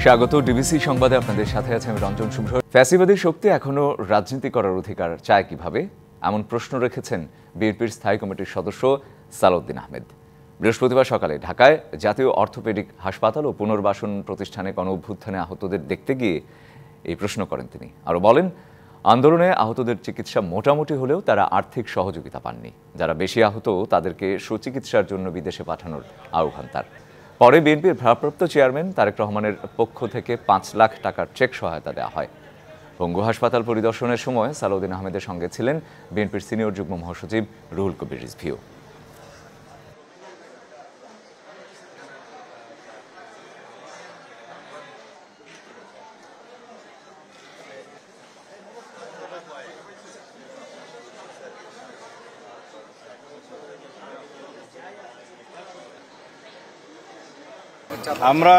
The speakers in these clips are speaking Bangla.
স্বাগত ডিবিসি সংবাদে আপনাদের সাথে আছে আমি রঞ্জন শুভ্র। ফ্যাসিবাদী শক্তি এখনো রাজনীতি করার অধিকার চায় কিভাবে, এমন প্রশ্ন রেখেছেন বিএনপির স্থায়ী কমিটির সদস্য সালাউদ্দিন আহমেদ। বৃহস্পতিবার সকালে ঢাকায় জাতীয় অর্থোপেডিক হাসপাতাল ও পুনর্বাসন প্রতিষ্ঠানে গণঅভ্যুত্থানে আহতদের দেখতে গিয়ে এই প্রশ্ন করেন তিনি। আরও বলেন, আন্দোলনে আহতদের চিকিৎসা মোটামুটি হলেও তারা আর্থিক সহযোগিতা পাননি। যারা বেশি আহত তাদেরকে সুচিকিৎসার জন্য বিদেশে পাঠানোর আহ্বান তার। পরে বিএনপির ভারপ্রাপ্ত চেয়ারম্যান তারেক রহমানের পক্ষ থেকে ৫ লাখ টাকার চেক সহায়তা দেওয়া হয়। পঙ্গু হাসপাতাল পরিদর্শনের সময় সালাউদ্দিন আহমেদের সঙ্গে ছিলেন বিএনপির সিনিয়র যুগ্ম মহাসচিব রুহুল কবির রিজভীও। আমরা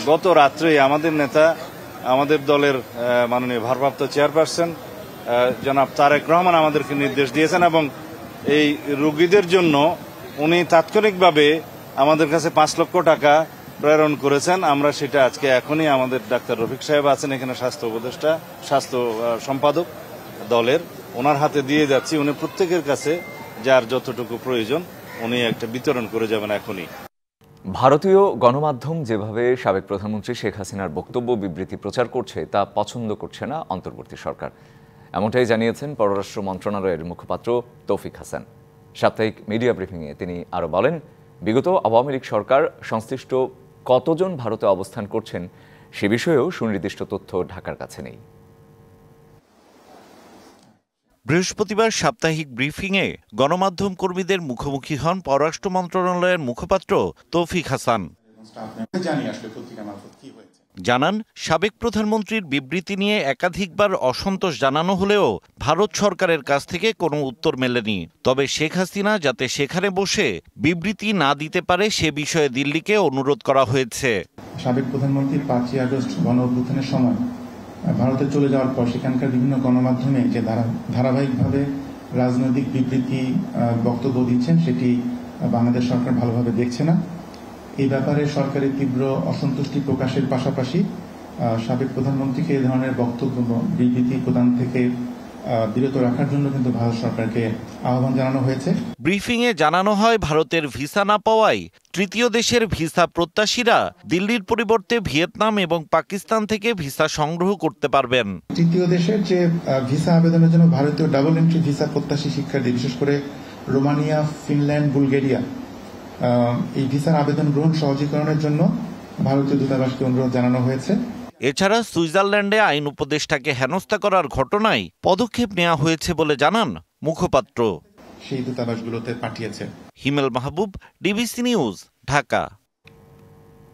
গত রাত্রে আমাদের নেতা, আমাদের দলের মাননীয় ভারপ্রাপ্ত চেয়ারপারসন জনাব তারেক রহমান আমাদেরকে নির্দেশ দিয়েছেন এবং এই রোগীদের জন্য উনি তাৎক্ষণিকভাবে আমাদের কাছে ৫ লক্ষ টাকা প্রেরণ করেছেন। আমরা সেটা আজকে এখনই আমাদের ডাক্তার রফিক সাহেব আছেন এখানে, স্বাস্থ্য উপদেষ্টা, স্বাস্থ্য সম্পাদক দলের, ওনার হাতে দিয়ে যাচ্ছি। উনি প্রত্যেকের কাছে যার যতটুকু প্রয়োজন উনি একটা বিতরণ করে যাবেন এখনই। ভারতীয় গণমাধ্যম যেভাবে সাবেক প্রধানমন্ত্রী শেখ হাসিনার বক্তব্য বিবৃতি প্রচার করছে তা পছন্দ করছে না অন্তর্বর্তী সরকার, এমনটাই জানিয়েছেন পররাষ্ট্র মন্ত্রণালয়ের মুখপাত্র তৌফিক হাসান। সাপ্তাহিক মিডিয়া ব্রিফিংয়ে তিনি আরও বলেন, বিগত আওয়ামী লীগ সরকার সংশ্লিষ্ট কতজন ভারতে অবস্থান করছেন সে বিষয়েও সুনির্দিষ্ট তথ্য ঢাকার কাছে নেই। বৃহস্পতিবার সাপ্তাহিক ব্রিফিংয়ে গণমাধ্যম কর্মীদের মুখোমুখি হন পররাষ্ট্র মন্ত্রণালয়ের মুখপাত্র তৌফিক হাসান। জানান, সাবেক প্রধানমন্ত্রীর বিবৃতি নিয়ে একাধিকবার অসন্তোষ জানানো হলেও ভারত সরকারের কাছ থেকে কোনো উত্তর মেলেনি। তবে শেখ হাসিনা যাতে সেখানে বসে বিবৃতি না দিতে পারে সে বিষয়ে দিল্লিকে অনুরোধ করা হয়েছে। সাবেক প্রধানমন্ত্রী ৫ই আগস্ট গণঅভ্যুত্থানের সময় ভারতে চলে যাওয়ার পর সেখানকার বিভিন্ন গণমাধ্যমে যে ধারাবাহিকভাবে রাজনৈতিক বিবৃতি বক্তব্য দিচ্ছেন সেটি বাংলাদেশ সরকার ভালোভাবে দেখছে না। এই ব্যাপারে সরকারের তীব্র অসন্তুষ্টি প্রকাশের পাশাপাশি সাবেক প্রধানমন্ত্রীকে এই ধরনের বক্তব্য বিবৃতি প্রদান থেকে বিরত রাখার জন্য কিন্তু ভারত সরকারকে আহ্বান জানানো হয়েছে। ব্রিফিংয়ে জানানো হয়, ভারতের ভিসা না পাওয়ায় তৃতীয় দেশের ভিসা প্রত্যাশীরা দিল্লির পরিবর্তে ভিয়েতনাম এবং পাকিস্তান থেকে ভিসা সংগ্রহ করতে পারবেন। তৃতীয় দেশের যে ভিসা আবেদনের জন্য ভারতীয় ডাবল এন্ট্রি ভিসা প্রত্যাশী শিক্ষার্থী, বিশেষ করে রোমানিয়া, ফিনল্যান্ড, বুলগেরিয়া, এই ভিসার আবেদন গ্রহণ সহজীকরণের জন্য ভারতীয় দূতাবাসকে অনুরোধ জানানো হয়েছে। এছাড়া সুইজারল্যান্ডে আইন উপদেষ্টাকে হেনস্থা করার ঘটনায় পদক্ষেপ নেওয়া হয়েছে বলে জানান মুখপাত্র। সেই দূতাবাসগুলোতে পাঠিয়েছে। হিমেল মাহবুব, ডিবিসি নিউজ, ঢাকা।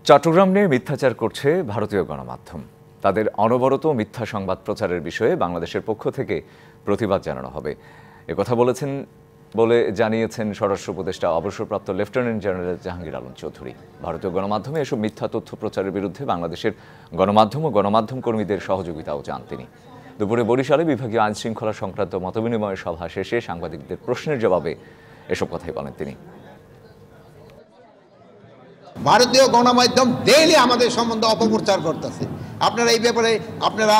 চট্টগ্রাম নিয়ে মিথ্যাচার করছে ভারতীয় গণমাধ্যম। তাদের অনবরত মিথ্যা সংবাদ প্রচারের বিষয়ে বাংলাদেশের পক্ষ থেকে প্রতিবাদ জানানো হবে, একথা জানিয়েছেন স্বরাষ্ট্র উপদেষ্টা অবসরপ্রাপ্ত লেফটেন্যান্ট জেনারেল জাহাঙ্গীর আলম চৌধুরী। ভারতীয় গণমাধ্যমে এসব মিথ্যা তথ্য প্রচারের বিরুদ্ধে বাংলাদেশের গণমাধ্যম ও গণমাধ্যম কর্মীদের সহযোগিতাও চান তিনি। দুপুরে বরিশালে বিভাগীয় আইন শৃঙ্খলা সংক্রান্ত মতবিনিময় সভা শেষে সাংবাদিকদের প্রশ্নের জবাবে এসব কথাই বলেন তিনি। ভারতীয় গণমাধ্যম ডেইলি আমাদের সম্বন্ধে অপপ্রচার করতেছে। আপনারা এই ব্যাপারে আপনারা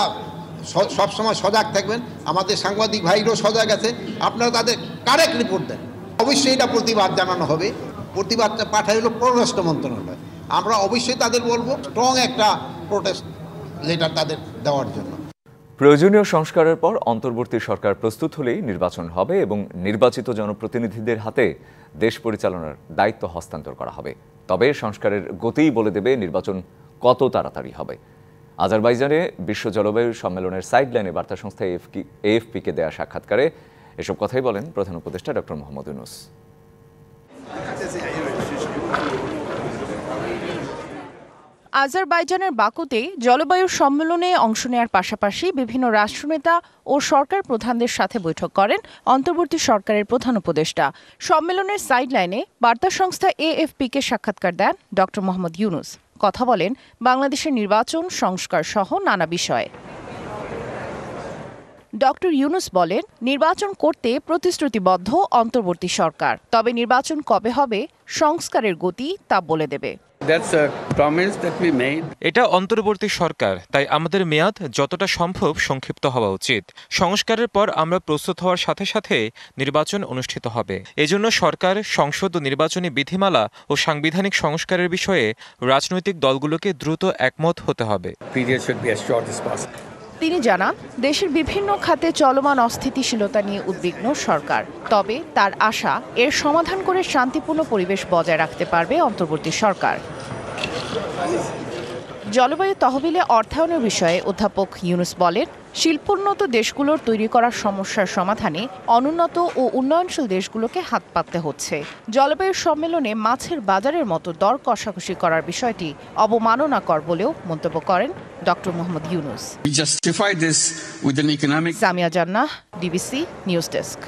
সবসময় সজাগ থাকবেন। আমাদের সাংবাদিক ভাইরাও সজাগ আছে, আপনারা তাদের কারেক্ট রিপোর্ট দেন। অবশ্যই এটা প্রতিবাদ জানানো হবে। প্রতিবাদটা পাঠাই হলো পররাষ্ট্র মন্ত্রণালয়। আমরা অবশ্যই তাদের বলবো স্ট্রং একটা প্রোটেস্ট লেটার তাদের দেওয়ার জন্য। প্রয়োজনীয় সংস্কারের পর অন্তর্বর্তী সরকার প্রস্তুত হলেই নির্বাচন হবে এবং নির্বাচিত জনপ্রতিনিধিদের হাতে দেশ পরিচালনার দায়িত্ব হস্তান্তর করা হবে। তবে সংস্কারের গতিই বলে দেবে নির্বাচন কত তাড়াতাড়ি হবে। আজারবাইজানে বিশ্ব জলবায়ু সম্মেলনের সাইডলাইনে বার্তা সংস্থা এএফপিকে দেয়া সাক্ষাৎকারে এসব কথাই বলেন প্রধান উপদেষ্টা ডক্টর মোহাম্মদ ইউনূস। আজারবাইজানের বাকুতে জলবায়ু সম্মেলনে অংশ নেওয়ার পাশাপাশি বিভিন্ন রাষ্ট্রনেতা ও সরকার প্রধানদের সাথে বৈঠক করেন অন্তর্বর্তী সরকারের প্রধান উপদেষ্টা। সম্মেলনের সাইডলাইনে বার্তা সংস্থা এএফপিকে সাক্ষাৎকার দেন ডক্টর মোহাম্মদ ইউনূস। কথা বলেন বাংলাদেশের নির্বাচন সংস্কার সহ নানা বিষয়ে। ডক্টর ইউনূস বলেন, নির্বাচন করতে প্রতিশ্রুতিবদ্ধ অন্তর্বর্তী সরকার, তবে নির্বাচন কবে হবে, সংস্কারের গতি তা বলে দেবে। এটা অন্তর্বর্তী সরকার, তাই আমাদের মেয়াদ যতটা সম্ভব সংক্ষিপ্ত হওয়া উচিত। সংস্কারের পর আমরা প্রস্তুত হওয়ার সাথে সাথে নির্বাচন অনুষ্ঠিত হবে। এজন্য সরকার, সংসদ ও নির্বাচনী বিধিমালা ও সাংবিধানিক সংস্কারের বিষয়ে রাজনৈতিক দলগুলোকে দ্রুত একমত হতে হবে। তিনি জানান, দেশের বিভিন্ন খাতে চলমান অস্থিতিশীলতা নিয়ে উদ্বিগ্ন সরকার। তবে তার আশা, এর সমাধান করে শান্তিপূর্ণ পরিবেশ বজায় রাখতে পারবে অন্তর্বর্তী সরকার। জলবায়ু তহবিলে অর্থায়নের বিষয়ে অধ্যাপক ইউনুস বলেন, শিল্পোন্নত দেশগুলোর তৈরি করা সমস্যার সমাধানে অনুন্নত ও উন্নয়নশীল দেশগুলোকে হাত পাততে হচ্ছে। জলবায়ু সম্মেলনে মাছের বাজারের মতো দর কষাকষি করার বিষয়টি অবমাননাকর বলেও মন্তব্য করেন ডক্টর মোহাম্মদ ইউনুস। সামিয়া জান্নাহ, ডিবিসি নিউজ ডেস্ক।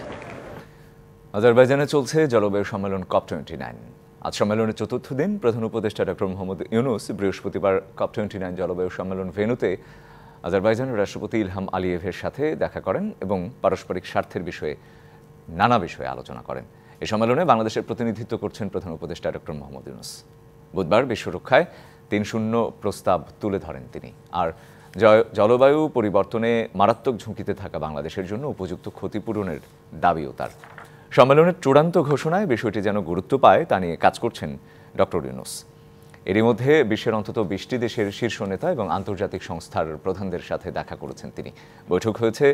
আজারবাইজানে চলছে জলবায়ু সম্মেলন COP29। আজ সম্মেলনের চতুর্থ দিন। প্রধান উপদেষ্টা ডক্টর মোহাম্মদ ইউনুস বৃহস্পতিবার COP29 জলবায়ু সম্মেলন ভেন্যুতে আজারবাইজানের রাষ্ট্রপতি ইলহাম আলিয়েভের সাথে দেখা করেন এবং পারস্পরিক স্বার্থের বিষয়ে নানা বিষয়ে আলোচনা করেন। এই সম্মেলনে বাংলাদেশের প্রতিনিধিত্ব করছেন প্রধান উপদেষ্টা ডক্টর মোহাম্মদ ইউনুস। বুধবার বিশ্ব রক্ষায় 3-0 প্রস্তাব তুলে ধরেন তিনি। আর জলবায়ু পরিবর্তনে মারাত্মক ঝুঁকিতে থাকা বাংলাদেশের জন্য উপযুক্ত ক্ষতিপূরণের দাবিও তার। সম্মেলনের চূড়ান্ত ঘোষণায় বিষয়টি যেন গুরুত্ব পায় তা নিয়ে কাজ করছেন ডক্টর ইউনুস। এরই মধ্যে বিশ্বের অন্তত 20টি দেশের শীর্ষ নেতা এবং আন্তর্জাতিক সংস্থার প্রধানদের সাথে দেখা করেছেন তিনি। বৈঠক হয়েছে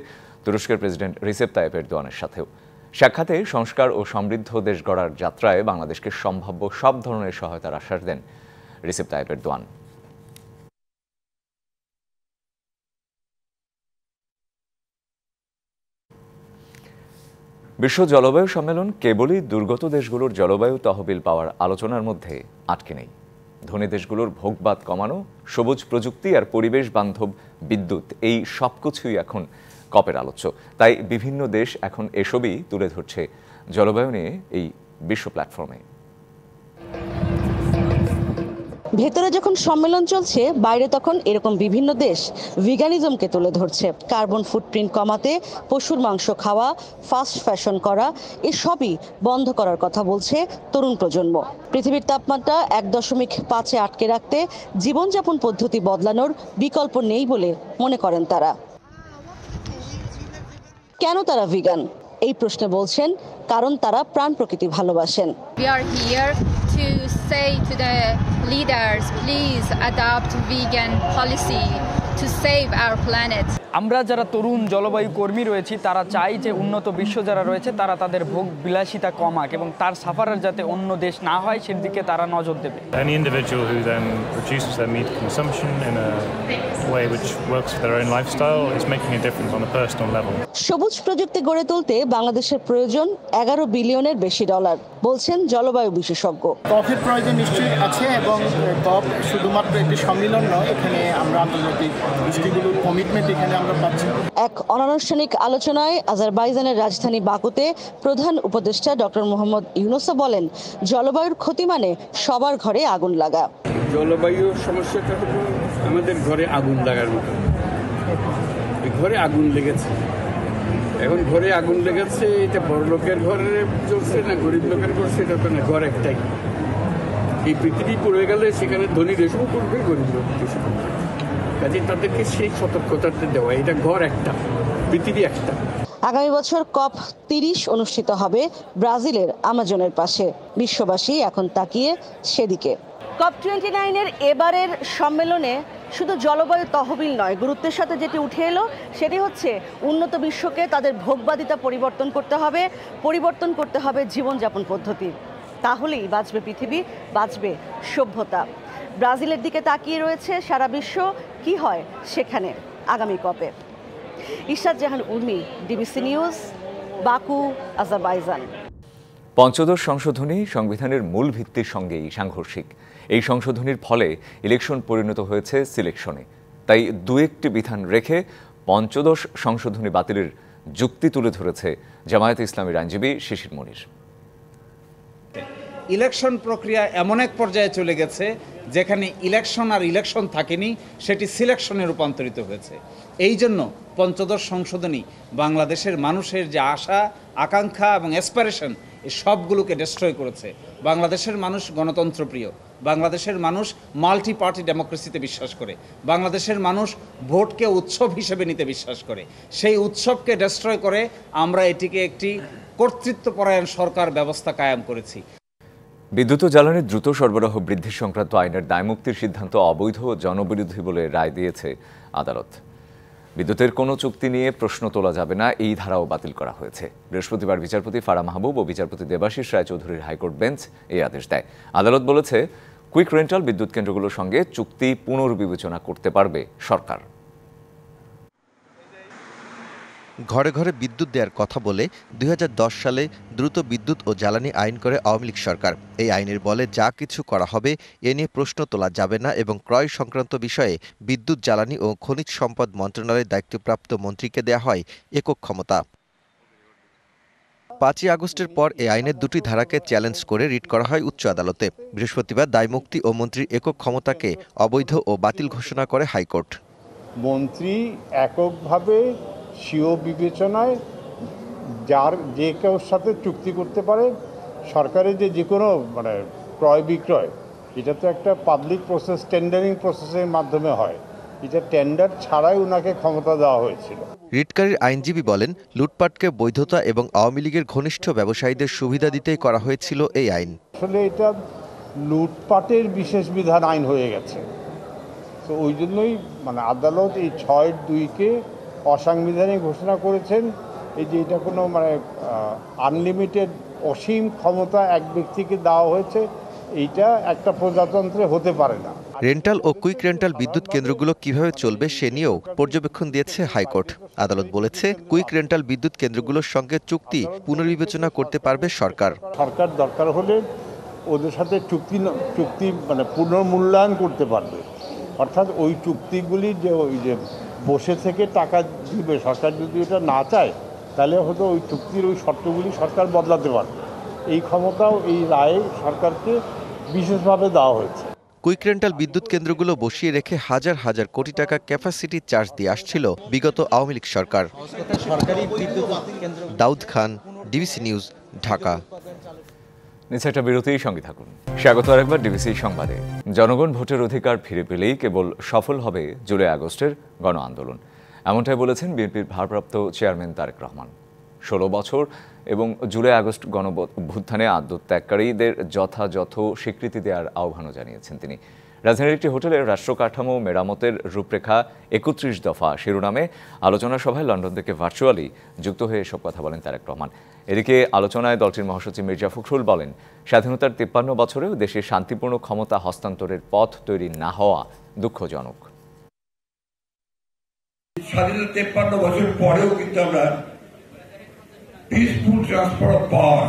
তুরস্কের প্রেসিডেন্ট রিসেপ তাইয়েপ এরদোয়ানের সাথেও। সাক্ষাতে সংস্কার ও সমৃদ্ধ দেশ গড়ার যাত্রায় বাংলাদেশকে সম্ভাব্য সব ধরনের সহায়তার আশ্বাস দেন রিসেপ তাইয়েপ এরদোয়ান। বিশ্ব জলবায়ু সম্মেলন কেবলই দুর্গত দেশগুলোর জলবায়ু তহবিল পাওয়ার আলোচনার মধ্যে আটকে নেই। ধনী দেশগুলোর ভোগবাদ কমানো, সবুজ প্রযুক্তি আর পরিবেশ বান্ধব বিদ্যুৎ, এই সবকিছুই এখন কপের আলোচ্য। তাই বিভিন্ন দেশ এখন এসবই তুলে ধরছে জলবায়ু নিয়ে এই বিশ্ব প্ল্যাটফর্মে। ভেতরে যখন সম্মেলন চলছে, বাইরে তখন এরকম বিভিন্ন দেশ ভিগানিজমকে তুলে ধরছে। কার্বন ফুটপ্রিন্ট কমাতে পশুর মাংস খাওয়া, ফাস্ট ফ্যাশন করা, এসবই বন্ধ করার কথা বলছে তরুণ প্রজন্ম। পৃথিবীর তাপমাত্রা 1.5-এ আটকে রাখতে জীবনযাপন পদ্ধতি বদলানোর বিকল্প নেই বলে মনে করেন তারা। কেন তারা ভিগান? এই প্রশ্নে বলছেন, কারণ তারা প্রাণ প্রকৃতি ভালোবাসেন। To say to the leaders, please adopt vegan policy to save our planet. আমরা যারা তরুণ জলবায়ু কর্মী রয়েছি, তারা চাই যে উন্নত বিশ্ব যারা রয়েছে তারা তাদের ভোগ বিলাসিতা কমাক এবং তার সাফারার যাতে অন্য দেশ না হয় সেদিকে তারা নজর দেবে। Any individual who then reduces their meat consumption in a way which works for their own lifestyle is making a difference on a personal level. সবুজ প্রযুক্তি গড়ে তুলতে বাংলাদেশের প্রয়োজন $11 বিলিয়নের বেশি, বলছেন জলবায়ু বিশেষজ্ঞ। কফের প্রয়োজন নিশ্চয়ই আছে এবং কপ শুধুমাত্র একটি সম্মেলন নয়, এখানে আমরা আন্তর্জাতিক দৃষ্টিগুলোর কমিটমেন্ট এখানে আমরা পাচ্ছি। এক অনানুষ্ঠানিক আলোচনায় আজারবাইজানের রাজধানী বাকুতে প্রধান উপদেষ্টা ডক্টর মোহাম্মদ ইউনুস বলেন, জলবায়ুর ক্ষতি মানে সবার ঘরে আগুন লাগা। জলবায়ুর সমস্যাটা হলো আমাদের ঘরে আগুন লাগার মতো। ঘরে আগুন লেগেছে, এখন ঘরে আগুন লেগেছে, এটা বড় লোকের ঘরে চলছে না গরিব লোকের ঘর, সেটা তো না, ঘর একটাই। এই পৃথিবী পড়ে গেলে সেখানে ধনী দেশও পড়বে, গরিব লোক দেশও পড়বে। কাজে তাদেরকে সেই সতর্কতাটা দেওয়া, এটা ঘর একটা, পৃথিবী একটা। আগামী বছর COP30 অনুষ্ঠিত হবে ব্রাজিলের আমাজনের পাশে। বিশ্ববাসী এখন তাকিয়ে সেদিকে। COP29-এর এবারের সম্মেলনে শুধু জলবায়ু তহবিল নয়, গুরুত্বের সাথে যেটি উঠে এলো সেটি হচ্ছে উন্নত বিশ্বকে তাদের ভোগবাদিতা পরিবর্তন করতে হবে জীবনযাপন পদ্ধতি। তাহলেই বাঁচবে পৃথিবী, বাঁচবে সভ্যতা। ব্রাজিলের দিকে তাকিয়ে রয়েছে সারা বিশ্ব, কি হয় সেখানে আগামী কপে। Ishrat Jahan Urmi, DBC news, Baku, Azerbaijan. পঞ্চদশ সংশোধনী সংবিধানের মূল ভিত্তির সঙ্গেই সাংঘর্ষিক। এই সংশোধনীর ফলে ইলেকশন পরিণত হয়েছে সিলেকশনে। তাই দু একটি বিধান রেখে পঞ্চদশ সংশোধনী বাতিলের যুক্তি তুলে ধরেছে জামায়াতে ইসলামীর আইনজীবী শিশির মনির। ইলেকশন প্রক্রিয়া এমন এক পর্যায়ে চলে গেছে যেখানে ইলেকশন আর ইলেকশন থাকেনি, সেটি সিলেকশনে রূপান্তরিত হয়েছে। এই জন্য পঞ্চদশ সংশোধনী বাংলাদেশের মানুষের যে আশা, আকাঙ্ক্ষা এবং অ্যাসপিরেশন, এই সবগুলোকে ডিস্ট্রয় করেছে। বাংলাদেশের মানুষ গণতন্ত্রপ্রিয়, বাংলাদেশের মানুষ মাল্টি পার্টি ডেমোক্রেসিতে বিশ্বাস করে, বাংলাদেশের মানুষ ভোটকে উৎসব হিসেবে নিতে বিশ্বাস করে। সেই উৎসবকে ডেস্ট্রয় করে আমরা এটিকে একটি কর্তৃত্বপরায়ণ সরকার ব্যবস্থা কায়েম করেছি। বিদ্যুৎ ও জ্বালানির দ্রুত সরবরাহ বৃদ্ধি সংক্রান্ত আইনের দায়মুক্তির সিদ্ধান্ত অবৈধ ও জনবিরোধী বলে রায় দিয়েছে আদালত। বিদ্যুতের কোনো চুক্তি নিয়ে প্রশ্ন তোলা যাবে না, এই ধারাও বাতিল করা হয়েছে। বৃহস্পতিবার বিচারপতি ফারা মাহবুব ও বিচারপতি দেবাশিস রায়চৌধুরীর হাইকোর্ট বেঞ্চ এই আদেশ দেয়। আদালত বলেছে, কুইক রেন্টাল বিদ্যুৎ কেন্দ্রগুলোর সঙ্গে চুক্তি পুনর্বিবেচনা করতে পারবে সরকার। ঘরে ঘরে বিদ্যুৎ দেওয়ার কথা বলে 2010 সালে দ্রুত বিদ্যুৎ ও জ্বালানি আইন করে আওয়ামী লীগ সরকার। এই আইনের বলে যা কিছু করা হবে এ নিয়ে প্রশ্ন তোলা যাবে না এবং ক্রয় সংক্রান্ত বিষয়ে বিদ্যুৎ, জ্বালানি ও খনিজ সম্পদ মন্ত্রণালয়ের দায়িত্বপ্রাপ্ত মন্ত্রীকে দেয়া হয় একক ক্ষমতা। 5 আগস্টের পর এই আইনের দুটি ধারাকে চ্যালেঞ্জ করে রিট করা হয় উচ্চ আদালতে। বৃহস্পতিবার দায়মুক্তি ও মন্ত্রীর একক ক্ষমতাকে অবৈধ ও বাতিল ঘোষণা করে হাইকোর্ট। মন্ত্রী এককভাবে স্বীয় বিবেচনায় যে কেউ সাথে চুক্তি করতে পারে। সরকারের যে কোনো ক্রয় বিক্রয়, এটা তো একটা পাবলিক প্রসেস, টেন্ডারিং প্রসেসের মাধ্যমে হয়, এটা টেন্ডার ছাড়াই ওনাকে ক্ষমতা দেওয়া হয়েছিল। রিটকারীর আইনজীবী বলেন, লুটপাটকে বৈধতা এবং আওয়ামী লীগের ঘনিষ্ঠ ব্যবসায়ীদের সুবিধা দিতেই করা হয়েছিল এই আইন। আসলে এটা লুটপাটের বিশেষ বিধান আইন হয়ে গেছে। তো ওই জন্যই আদালত এই 6(2)কে অসাংবিধানিক ঘোষণা করেছেন। এই যে এটা কোনো আনলিমিটেড অসীম ক্ষমতা এক ব্যক্তিকে দেওয়া হয়েছে, এইটা একটা প্রজাতন্ত্রে হতে পারে না। রেন্টাল ও কুইক রেন্টাল বিদ্যুৎ কেন্দ্রগুলো কিভাবে চলবে সে নিয়েও পর্যবেক্ষণ দিয়েছে হাইকোর্ট। আদালত বলেছে, কুইক রেন্টাল বিদ্যুৎ কেন্দ্রগুলোর সঙ্গে চুক্তি পুনর্বিবেচনা করতে পারবে সরকার। সরকার দরকার হলে ওদের সাথে চুক্তি পুনর্মূল্যায়ন করতে পারবে। অর্থাৎ ওই চুক্তিগুলি যে বসে থেকে টাকা দিবে সরকার, যদি এটা না চায় তাহলে হয়তো ওই চুক্তির ওই শর্তগুলি সরকার বদলাতে পারবে। এই ক্ষমতাও এই রায়ে সরকারকে বিশেষভাবে দেওয়া হয়েছে। কুইক রেন্টাল বিদ্যুৎ কেন্দ্রগুলো বসিয়ে রেখে হাজার হাজার কোটি টাকা ক্যাপাসিটি চার্জ দিয়ে আসছিল বিগত আওয়ামী লীগ সরকার। Daud Khan, DBC news, Dhaka. নিচে একটা বিরতির সঙ্গে থাকুন। স্বাগত আরেকবার ডিবিসি সংবাদে। জনগণ ভোটের অধিকার ফিরে পেলেই কেবল সফল হবে জুলাই আগস্টের গণ আন্দোলন, এমনটাই বলেছেন বিএনপির ভারপ্রাপ্ত চেয়ারম্যান তারেক রহমান। 16 বছর এবং জুলাই আগস্ট গণ অভ্যুত্থানে আত্মত্যাগকারীদের যথাযথ স্বীকৃতি দেওয়ার আহ্বানও জানিয়েছেন তিনি। রাজধানীর একটি হোটেলের রাষ্ট্র কাঠামো মেরামতের রূপরেখা 31 দফা শিরোনামে আলোচনা সভায় লন্ডন থেকে ভার্চুয়ালি যুক্ত হয়ে এসব কথা বলেন তারেক রহমান। এদিকে আলোচনায় দলটির মহাসচিব মির্জা ফখরুল বলেন, স্বাধীনতার 53 বছরেও দেশে শান্তিপূর্ণ ক্ষমতা হস্তান্তরের পথ তৈরি না হওয়া দুঃখজনক। স্বাধীনতা 53 বছর পরেও কিন্তু আমরা পিসফুল ট্রান্সফার অফ পাওয়ার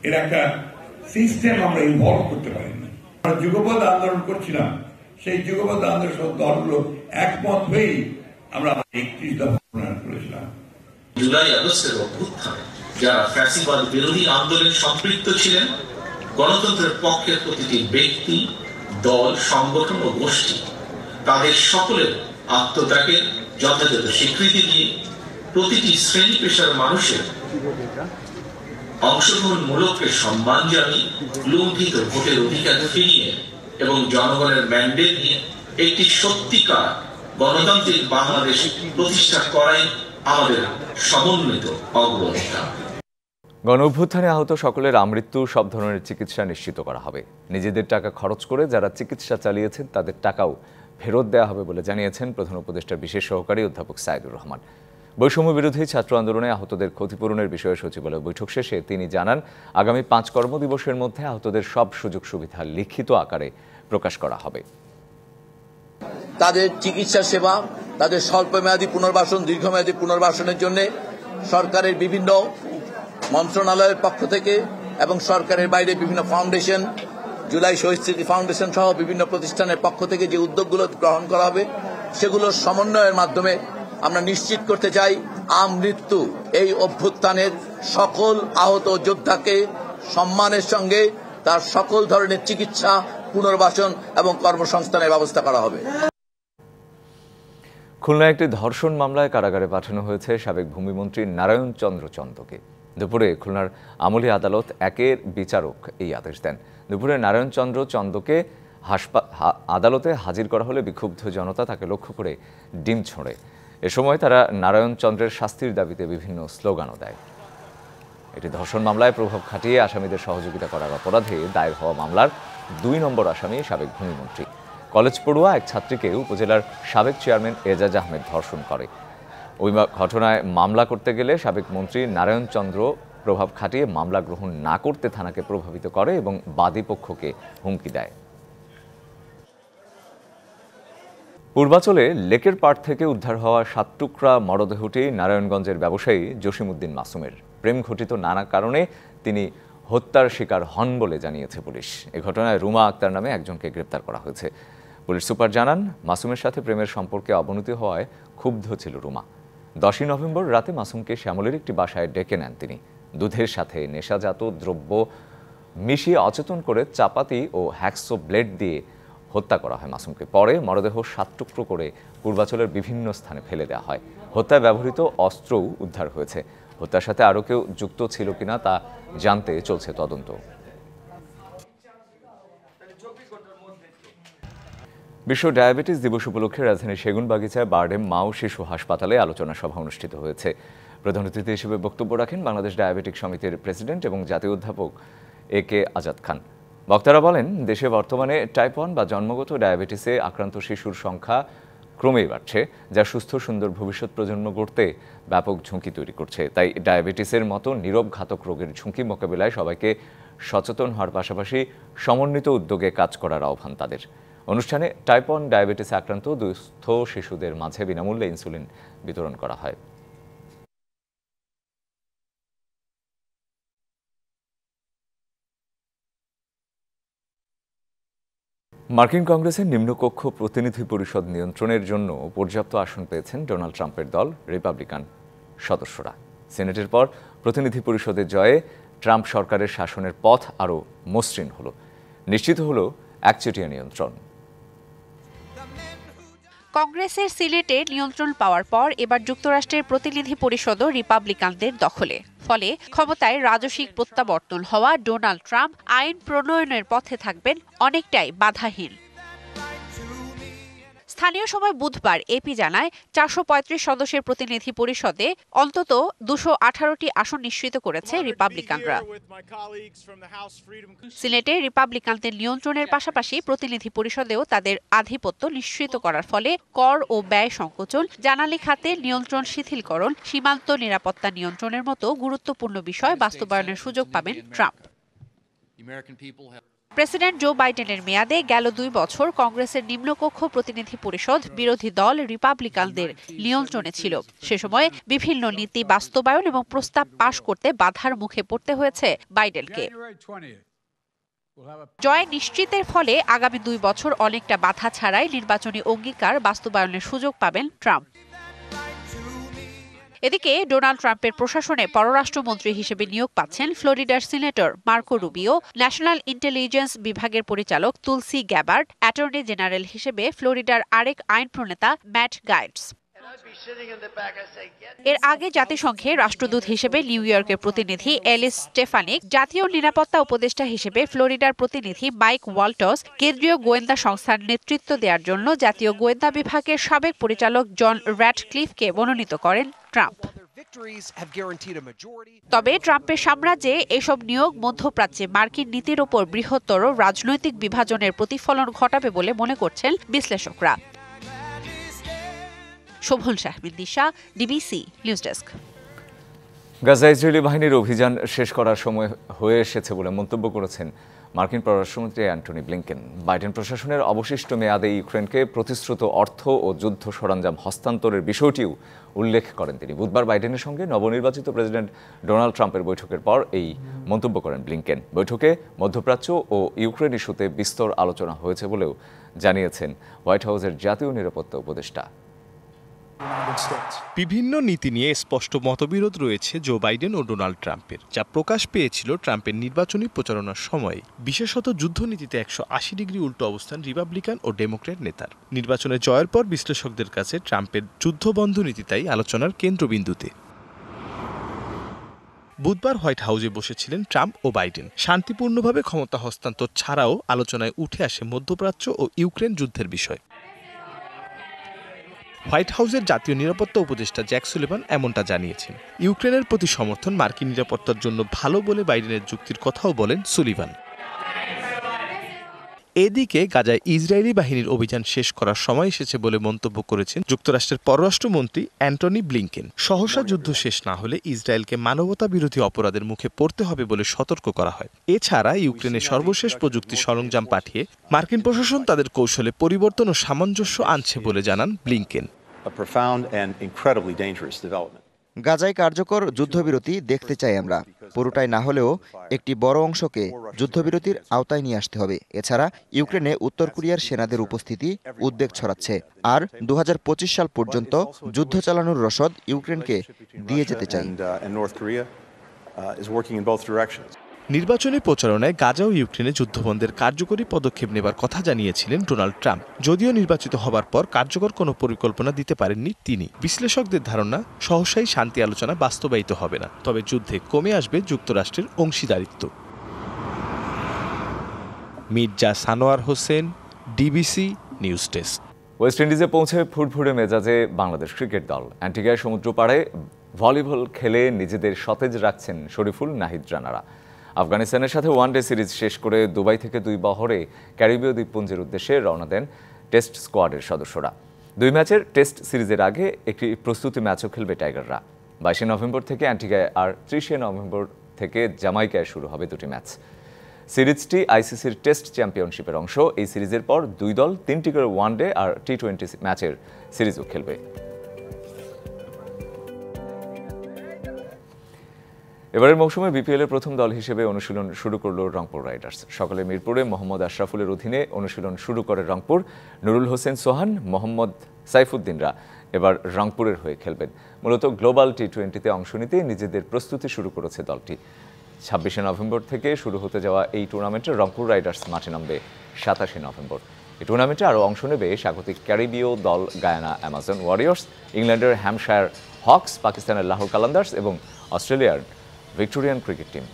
এর একটা সিস্টেম আমরা ইনভলভ করতে পারিনি। আমরা যুগপৎ আন্দোলন করছিলাম, সেই যুগপৎ আন্দোলন দলগুলো একমত হয়েই আমরা 31 দফা প্রণয়ন করেছিলাম। জুলাই আগস্টের অভ্যুত্থানে যারা ফ্যাসিবাদ বিরোধী আন্দোলনে সম্পৃক্ত ছিলেন, গণতন্ত্রের পক্ষের প্রতিটি ব্যক্তি, দল, সংগঠন ও গোষ্ঠী তাদের সকলের আত্মত্যাগের যথাযথ স্বীকৃতি দিয়ে প্রতিটি শ্রেণী পেশার মানুষের অংশগ্রহণমূলককে সম্মান জানিয়ে লুণ্ঠিত ভোটের অধিকার ফিরিয়ে এবং জনগণের ম্যান্ডেট নিয়ে একটি সত্যিকার গণতান্ত্রিক বাংলাদেশ প্রতিষ্ঠা করাই আমাদের সমন্বিত অগ্রাধিকার। গণ অভ্যুত্থানে আহত সকলের আমৃত্যু সব ধরনের চিকিৎসা নিশ্চিত করা হবে। নিজেদের টাকা খরচ করে যারা চিকিৎসা চালিয়েছেন তাদের টাকাও ফেরত দেওয়া হবে বলে জানিয়েছেন প্রধান উপদেষ্টার বিশেষ সহকারী অধ্যাপক সাইদুর রহমান। বৈষম্য বিরোধী ছাত্র আন্দোলনে আহতদের ক্ষতিপূরণের বিষয়ে সচিবালয় বৈঠক শেষে তিনি জানান, আগামী 5 কর্মদিবসের মধ্যে আহতদের সব সুযোগ সুবিধা লিখিত আকারে প্রকাশ করা হবে। তাদের চিকিৎসা সেবা, তাদের স্বল্পমেয়াদী পুনর্বাসন, দীর্ঘমেয়াদী পুনর্বাসনের জন্য সরকারের বিভিন্ন মন্ত্রণালয়ের পক্ষ থেকে এবং সরকারের বাইরে বিভিন্ন ফাউন্ডেশন, জুলাই শহীদ স্মৃতি ফাউন্ডেশন সহ বিভিন্ন প্রতিষ্ঠানের পক্ষ থেকে যে উদ্যোগগুলো গ্রহণ করা হবে সেগুলোর সমন্বয়ের মাধ্যমে আমরা নিশ্চিত করতে চাই আমৃত্যু এই অভ্যুত্থানের সকল আহত যোদ্ধাকে সম্মানের সঙ্গে তার সকল ধরনের চিকিৎসা, পুনর্বাসন এবং কর্মসংস্থানের ব্যবস্থা করা হবে। খুলনায় একটি ধর্ষণ মামলায় কারাগারে পাঠানো হয়েছে সাবেক ভূমিমন্ত্রী নারায়ণ চন্দ্র চন্দকে। দুপুরে খুলনার আমলি আদালত 1-এর বিচারক এই আদেশ দেন। দুপুরে নারায়ণ চন্দ্র চন্দকে আদালতে হাজির করা হলে বিক্ষুব্ধ জনতা তাকে লক্ষ্য করে ডিম ছোঁড়ে। এ সময় তারা নারায়ণ চন্দ্রের শাস্তির দাবিতে বিভিন্ন স্লোগানও দেয়। এটি ধর্ষণ মামলায় প্রভাব খাটিয়ে আসামিদের সহযোগিতা করার অপরাধে দায়ের হওয়া মামলার ২ নম্বর আসামি সাবেক ভূমিমন্ত্রী। কলেজ পড়ুয়া এক ছাত্রীকে উপজেলার সাবেক চেয়ারম্যান এজাজ আহমেদ ধর্ষণ করে। ওই ঘটনায় মামলা করতে গেলে সাবেক মন্ত্রী নারায়ণ চন্দ্র প্রভাব খাটিয়ে মামলা গ্রহণ না করতে থানাকে প্রভাবিত করে এবং বাদী পক্ষকে হুমকি দেয়। পূর্বাচলে লেকের পাড় থেকে উদ্ধার হওয়া ৭ টুকরা মরদেহটি নারায়ণগঞ্জের ব্যবসায়ী জসিমউদ্দিন মাসুমের। প্রেম ঘটিত নানা কারণে তিনি হত্যার শিকার হন বলে জানিয়েছে পুলিশ। এ ঘটনায় রুমা আক্তার নামে একজনকে গ্রেপ্তার করা হয়েছে। পুলিশ সুপার জানান, মাসুমের সাথে প্রেমের সম্পর্কে অবনতি হওয়ায় ক্ষুব্ধ ছিল রুমা। 10ই নভেম্বর রাতে মাসুমকে শ্যামলের একটি বাসায় ডেকে নেন তিনি। দুধের সাথে নেশাজাত দ্রব্য মিশিয়ে অচেতন করে চাপাতি ও হ্যাকসো ব্লেড দিয়ে হত্যা করা হয় মাসুমকে। পরে মরদেহ 7 টুকরো করে পূর্বাচলের বিভিন্ন স্থানে ফেলে দেওয়া হয়। হত্যায় ব্যবহৃত অস্ত্রও উদ্ধার হয়েছে। হত্যার সাথে আরও কেউ যুক্ত ছিল কিনা তা জানতে চলছে তদন্ত। বিশ্ব ডায়াবেটিস দিবস উপলক্ষে রাজধানীর সেগুনবাগিচায় বারডেম মা ও শিশু হাসপাতালে আলোচনা সভা অনুষ্ঠিত হয়েছে। প্রধান অতিথি হিসেবে বক্তব্য রাখেন বাংলাদেশ ডায়াবেটিক সমিতির প্রেসিডেন্ট এবং জাতীয় অধ্যাপক AK আজাদ খান। বক্তারা বলেন, দেশে বর্তমানে টাইপ 1 বা জন্মগত ডায়াবেটিসে আক্রান্ত শিশুর সংখ্যা ক্রমেই বাড়ছে, যা সুস্থ সুন্দর ভবিষ্যৎ প্রজন্ম গড়তে ব্যাপক ঝুঁকি তৈরি করছে। তাই ডায়াবেটিসের মতো নীরব ঘাতক রোগের ঝুঁকি মোকাবিলায় সবাইকে সচেতন হওয়ার পাশাপাশি সমন্বিত উদ্যোগে কাজ করার আহ্বান তাদের। অনুষ্ঠানে টাইপ 1 ডায়াবেটিসে আক্রান্ত দুস্থ শিশুদের মাঝে বিনামূল্যে ইনসুলিন বিতরণ করা হয়। মার্কিন কংগ্রেসের নিম্নকক্ষ প্রতিনিধি পরিষদ নিয়ন্ত্রণের জন্য পর্যাপ্ত আসন পেয়েছেন ডোনাল্ড ট্রাম্পের দল রিপাবলিকান সদস্যরা। সিনেটের পর প্রতিনিধি পরিষদের জয়ে ট্রাম্প সরকারের শাসনের পথ আরও মসৃণ হল। নিশ্চিত হল একচেটিয়া নিয়ন্ত্রণ। কংগ্রেসের সিনেটে নিয়ন্ত্রণ পাওয়ার পর এবার যুক্তরাষ্ট্রের প্রতিনিধি পরিষদও রিপাবলিকানদের দখলে। ফলে ক্ষমতায় রাজস্বিক প্রত্যাবর্তন হওয়া ডোনাল্ড ট্রাম্প আইন প্রণয়নের পথে থাকবেন অনেকটাই বাধাহীন। স্থানীয় সময় বুধবার এপি জানায় 435 সদস্যের প্রতিনিধি পরিষদে অন্তত 218টি আসন নিশ্চিত করেছে রিপাবলিকানরা। সিনেটে রিপাবলিকানদের নিয়ন্ত্রণের পাশাপাশি প্রতিনিধি পরিষদেও তাদের আধিপত্য নিশ্চিত করার ফলে কর ও ব্যয় সংকোচন, জ্বালানি খাতে নিয়ন্ত্রণ শিথিলকরণ, সীমান্ত নিরাপত্তা নিয়ন্ত্রণের মতো গুরুত্বপূর্ণ বিষয় বাস্তবায়নের সুযোগ পাবেন ট্রাম্প। প্রেসিডেন্ট জো বাইডেনের মেয়াদে গেল 2 বছর কংগ্রেসের নিম্নকক্ষ প্রতিনিধি পরিষদ বিরোধী দল রিপাবলিকানদের নিয়ন্ত্রণে ছিল। সে সময় বিভিন্ন নীতি বাস্তবায়ন এবং প্রস্তাব পাশ করতে বাধার মুখে পড়তে হয়েছে বাইডেনকে। জয় নিশ্চিতের ফলে আগামী 2 বছর অনেকটা বাধা ছাড়াই নির্বাচনী অঙ্গীকার বাস্তবায়নের সুযোগ পাবেন ট্রাম্প। এদিকে ডোনাল্ড ট্রাম্পের প্রশাসনে পররাষ্ট্রমন্ত্রী হিসেবে নিয়োগ পাচ্ছেন ফ্লোরিডার senator Marco Rubio, national intelligence বিভাগের পরিচালক তুলসি গ্যাবার্ড, অ্যাটর্নি জেনারেল হিসেবে ফ্লোরিডার আরেক আইন প্রণেতা ম্যাট গায়েটস। এর আগে জাতিসংঘে রাষ্ট্রদূত হিসেবে নিউ ইয়র্কের প্রতিনিধি এলিস স্টেফানিক, জাতীয় নিরাপত্তা উপদেষ্টা হিসেবে ফ্লোরিডার প্রতিনিধি মাইক ওয়াল্টস, কেন্দ্রীয় গোয়েন্দা সংস্থার নেতৃত্ব দেওয়ার জন্য জাতীয় গোয়েন্দা বিভাগের সাবেক পরিচালক জন র্যাটক্লিফকে মনোনীত করেন ট্রাম্প। তবে ট্রাম্পের সাম্রাজ্যে এসব নিয়োগ মধ্যপ্রাচ্যে মার্কিন নীতির ওপর বৃহত্তর রাজনৈতিক বিভাজনের প্রতিফলন ঘটাবে বলে মনে করছেন বিশ্লেষকরা। Shovon Shahmin Disha, DBC news desk. Gaza Israeli বাহিনীর অভিযান শেষ করার সময় হয়ে এসেছে বলে মন্তব্য করেছেন মার্কিন পররাষ্ট্রমন্ত্রী অ্যান্টনি ব্লিংকেন। বাইডেন প্রশাসনের অবশিষ্ট মেয়াদে ইউক্রেনকে প্রতিশ্রুত অর্থ ও যুদ্ধ সরঞ্জাম হস্তান্তরের বিষয়টিও উল্লেখ করেন তিনি। বুধবার বাইডেনের সঙ্গে নবনির্বাচিত প্রেসিডেন্ট ডোনাল্ড ট্রাম্পের বৈঠকের পর এই মন্তব্য করেন ব্লিংকেন। বৈঠকে মধ্যপ্রাচ্য ও ইউক্রেন ইস্যুতে বিস্তর আলোচনা হয়েছে বলেও জানিয়েছেন হোয়াইট হাউসের জাতীয় নিরাপত্তা উপদেষ্টা। বিভিন্ন নীতি নিয়ে স্পষ্ট মতবিরোধ রয়েছে জো বাইডেন ও ডোনাল্ড ট্রাম্পের, যা প্রকাশ পেয়েছিল ট্রাম্পের নির্বাচনী প্রচারণার সময়। বিশেষত যুদ্ধনীতিতে 180 ডিগ্রি উল্টো অবস্থান রিপাবলিকান ও ডেমোক্র্যাট নেতার। নির্বাচনে জয়ের পর বিশ্লেষকদের কাছে ট্রাম্পের যুদ্ধবন্ধ নীতি তাই আলোচনার কেন্দ্রবিন্দুতে। বুধবার হোয়াইট হাউসে বসেছিলেন ট্রাম্প ও বাইডেন। শান্তিপূর্ণভাবে ক্ষমতা হস্তান্তর ছাড়াও আলোচনায় উঠে আসে মধ্যপ্রাচ্য ও ইউক্রেন যুদ্ধের বিষয়। হোয়াইট হাউসের জাতীয় নিরাপত্তা উপদেষ্টা জ্যাক সুলিভান এমনটা জানিয়েছেন। ইউক্রেনের প্রতি সমর্থন মার্কিন নিরাপত্তার জন্য ভালো বলে বাইডেনের যুক্তির কথাও বলেন সুলিভান। এদিকে গাজায় ইসরায়েলি বাহিনীর অভিযান শেষ করার সময় এসেছে বলে মন্তব্য করেছেন যুক্তরাষ্ট্রের পররাষ্ট্রমন্ত্রী অ্যান্টনি ব্লিংকেন। সহসা যুদ্ধ শেষ না হলে ইসরায়েলকে মানবতা বিরোধী অপরাধের মুখে পড়তে হবে বলে সতর্ক করা হয়। এছাড়া ইউক্রেনের সর্বশেষ প্রযুক্তি সরঞ্জাম পাঠিয়ে মার্কিন প্রশাসন তাদের কৌশলে পরিবর্তন ও সামঞ্জস্য আনছে বলে জানান ব্লিংকেন। গাজায় কার্যকর যুদ্ধবিরতি দেখতে চাই আমরা। পুরোটাই না হলেও একটি বড় অংশকে যুদ্ধবিরতির আওতায় নিয়ে আসতে হবে। এছাড়া ইউক্রেনে উত্তর কোরিয়ার সেনাদের উপস্থিতি উদ্বেগ ছড়াচ্ছে। আর 2025 সাল পর্যন্ত যুদ্ধ চালানোর রসদ ইউক্রেনকে দিয়ে যেতে চাই। নির্বাচনী প্রচারণায় গাজা ও ইউক্রেনে যুদ্ধবন্ধের কার্যকরী পদক্ষেপ নেবার কথা জানিয়েছিলেন ডোনাল্ড ট্রাম্প। যদিও নির্বাচিত হবার পর কার্যকর কোনো পরিকল্পনা দিতে পারেননি তিনি। বিশ্লেষকদের ধারণা সহসাই শান্তি আলোচনা বাস্তবায়িত হবে না, তবে যুদ্ধে কমে আসবে যুক্তরাষ্ট্রের অংশীদারিত্ব। Mirza Sanowar Hossain, DBC news desk. West ইন্ডিজে পৌঁছে ফুরফুরে মেজাজে বাংলাদেশ ক্রিকেট দল। অ্যান্টিগায় সমুদ্র পাড়ে ভলিবল খেলে নিজেদের সতেজ রাখছেন শরীফুল, নাহিদ রানারা। আফগানিস্তানের সাথে ওয়ানডে সিরিজ শেষ করে দুবাই থেকে 2 বহরে ক্যারিবীয় দ্বীপপুঞ্জের উদ্দেশ্যে রওনা দেন টেস্ট স্কোয়াডের সদস্যরা। 2 ম্যাচের টেস্ট সিরিজের আগে একটি প্রস্তুতি ম্যাচও খেলবে টাইগাররা। 22 নভেম্বর থেকে অ্যান্টিগায় আর 30 নভেম্বর থেকে জামাইকায় শুরু হবে 2টি ম্যাচ। সিরিজটি আইসিসির টেস্ট চ্যাম্পিয়নশিপের অংশ। এই সিরিজের পর 2 দল 3টি করে ওয়ানডে আর টি20 ম্যাচের সিরিজও খেলবে। এবারের মৌসুমে বিপিএলের প্রথম দল হিসেবে অনুশীলন শুরু করল রংপুর রাইডার্স। সকালে মিরপুরে মোহাম্মদ আশরাফুলের অধীনে অনুশীলন শুরু করে রংপুর। নুরুল হোসেন সোহান, মোহাম্মদ সাইফুদ্দিনরা এবার রংপুরের হয়ে খেলবেন। মূলত গ্লোবাল টি20তে অংশ নিতে নিজেদের প্রস্তুতি শুরু করেছে দলটি। 26 নভেম্বর থেকে শুরু হতে যাওয়া এই টুর্নামেন্টে রংপুর রাইডার্স মাঠে নামবে 27 নভেম্বর। এই টুর্নামেন্টে আরও অংশ নেবে স্বাগতিক ক্যারিবীয় দল গায়ানা অ্যামাজন ওয়ারিয়র্স, ইংল্যান্ডের হ্যাম্পশায়ার হকস, পাকিস্তানের লাহোর কালান্দার্স এবং অস্ট্রেলিয়ার ভিক্টোরিয়ান ক্রিকেট টিম।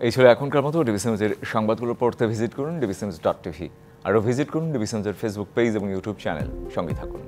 এই ছিল এখনকার মতো। ডিবিসি নিউজের সংবাদগুলো পড়তে ভিজিট করুন ডিবিসিনিউজ.tv। আরও ভিজিট করুন ডিবিসি নিউজের ফেসবুক পেজ এবং ইউটিউব চ্যানেল। সঙ্গে থাকুন।